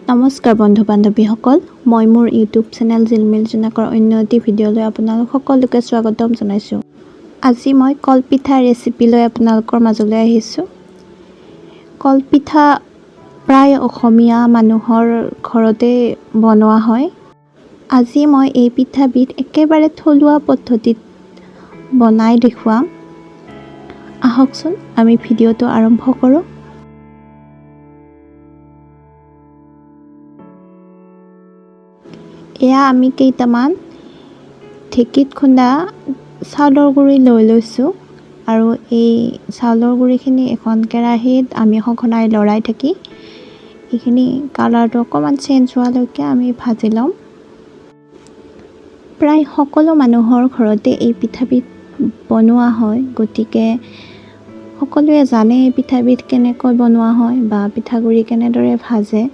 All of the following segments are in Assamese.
নমস্কাৰ বন্ধু বান্ধৱীসকল, মই মোৰ ইউটিউব চেনেল জিলমিল জোনাকৰ অন্য এটি ভিডিঅ'লৈ আপোনালোক সকলোকে স্বাগতম জনাইছোঁ। আজি মই কলপিঠা ৰেচিপি লৈ আপোনালোকৰ মাজলৈ আহিছোঁ। কলপিঠা প্ৰায় অসমীয়া মানুহৰ ঘৰতে বনোৱা হয়। আজি মই এই পিঠাবিধ একেবাৰে থলুৱা পদ্ধতিত বনাই দেখুৱাম। আহকচোন আমি ভিডিঅ'টো আৰম্ভ কৰোঁ। এয়া আমি কেইটামান ঢেঁকীত খুন্দা চাউলৰ গুড়ি লৈ লৈছোঁ আৰু এই চাউলৰ গুড়িখিনি এখন কেৰাহীত আমি সঘনাই লৰাই থাকি এইখিনি কালাৰটো অকণমান চেঞ্জ হোৱালৈকে আমি ভাজি ল'ম। প্ৰায় সকলো মানুহৰ ঘৰতে এই পিঠাবিধ বনোৱা হয়, গতিকে সকলোৱে জানে এই পিঠাবিধ কেনেকৈ বনোৱা হয় বা পিঠাগুড়ি কেনেদৰে ভাজে।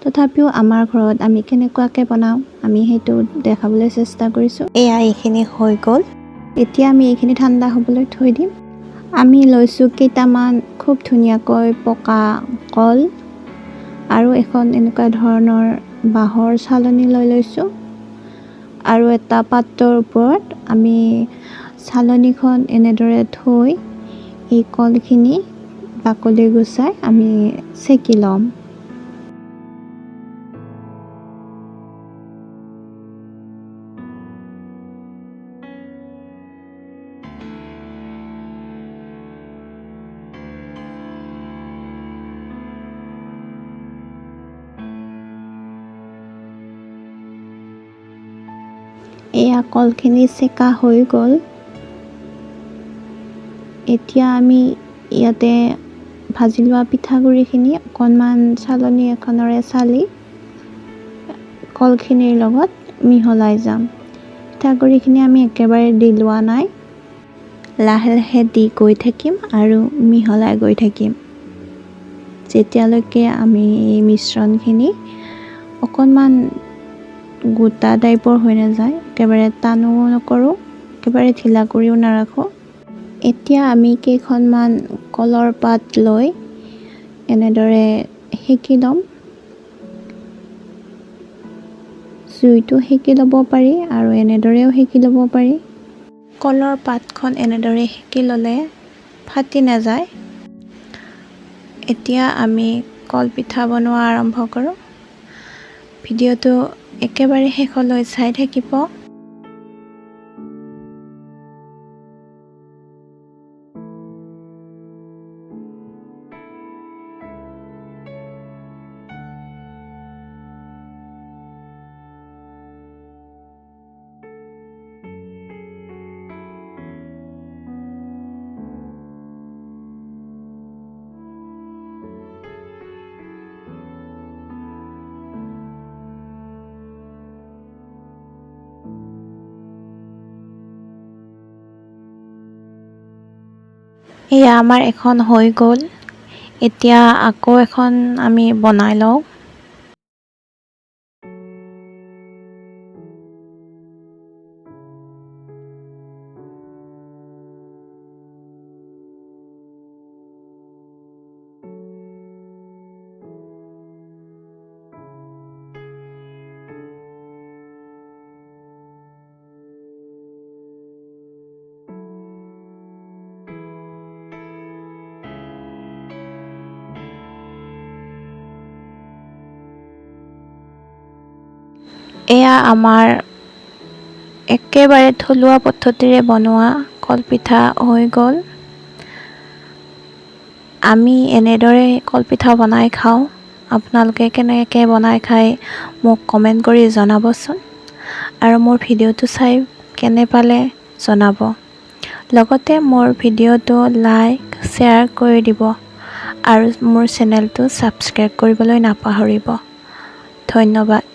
তথাপিও আমাৰ ঘৰত আমি কেনেকুৱাকৈ বনাওঁ আমি সেইটো দেখাবলৈ চেষ্টা কৰিছোঁ। এয়া এইখিনি হৈ গ'ল। এতিয়া আমি এইখিনি ঠাণ্ডা হ'বলৈ থৈ দিম। আমি লৈছোঁ কেইটামান খুব ধুনীয়াকৈ পকা কল আৰু এখন এনেকুৱা ধৰণৰ বাঁহৰ চালনী লৈ লৈছোঁ আৰু এটা পাত্ৰৰ ওপৰত আমি চালনীখন এনেদৰে থৈ এই কলখিনি বাকলি গুচাই আমি চেকি ল'ম। এয়া কলখিনি চেকা হৈ গ'ল। এতিয়া আমি ইয়াতে ভাজি লোৱা পিঠাগুড়িখিনি অকণমান চালনী এখনেৰে চালি কলখিনিৰ লগত মিহলাই যাম। পিঠাগুড়িখিনি আমি একেবাৰে দি লোৱা নাই, লাহে লাহে দি গৈ থাকিম আৰু মিহলাই গৈ থাকিম যেতিয়ালৈকে আমি এই মিশ্ৰণখিনি অকণমান গোটা টাইপৰ হৈ নাযায়। একেবাৰে টানো নকৰোঁ, একেবাৰে ঢিলা কৰিও নাৰাখোঁ। এতিয়া আমি কেইখনমান কলৰ পাত লৈ এনেদৰে সেকি ল'ম। জুইটো সেকি ল'ব পাৰি আৰু এনেদৰেও সেকি ল'ব পাৰি। কলৰ পাতখন এনেদৰে সেকি ল'লে ফাটি নাযায়। এতিয়া আমি কলপিঠা বনোৱা আৰম্ভ কৰোঁ। ভিডিঅ'টো একেবাৰে শেষলৈ চাই থাকিব। এয়া আমাৰ এখন হৈ গ'ল। এতিয়া আকৌ এখন আমি বনাই লওঁ। এয়া আমাৰ একেবাৰে থলুৱা পদ্ধতিৰে বনোৱা কলপিঠা হৈ গ'ল। আমি এনেদৰে কলপিঠা বনাই খাওঁ। আপোনালোকে কেনেকৈ বনাই খায় মোক কমেণ্ট কৰি জনাবচোন আৰু মোৰ ভিডিঅ'টো চাই কেনে পালে জনাব। লগতে মোৰ ভিডিঅ'টো লাইক শ্বেয়াৰ কৰি দিব আৰু মোৰ চেনেলটো ছাবস্ক্ৰাইব কৰিবলৈ নাপাহৰিব। ধন্যবাদ।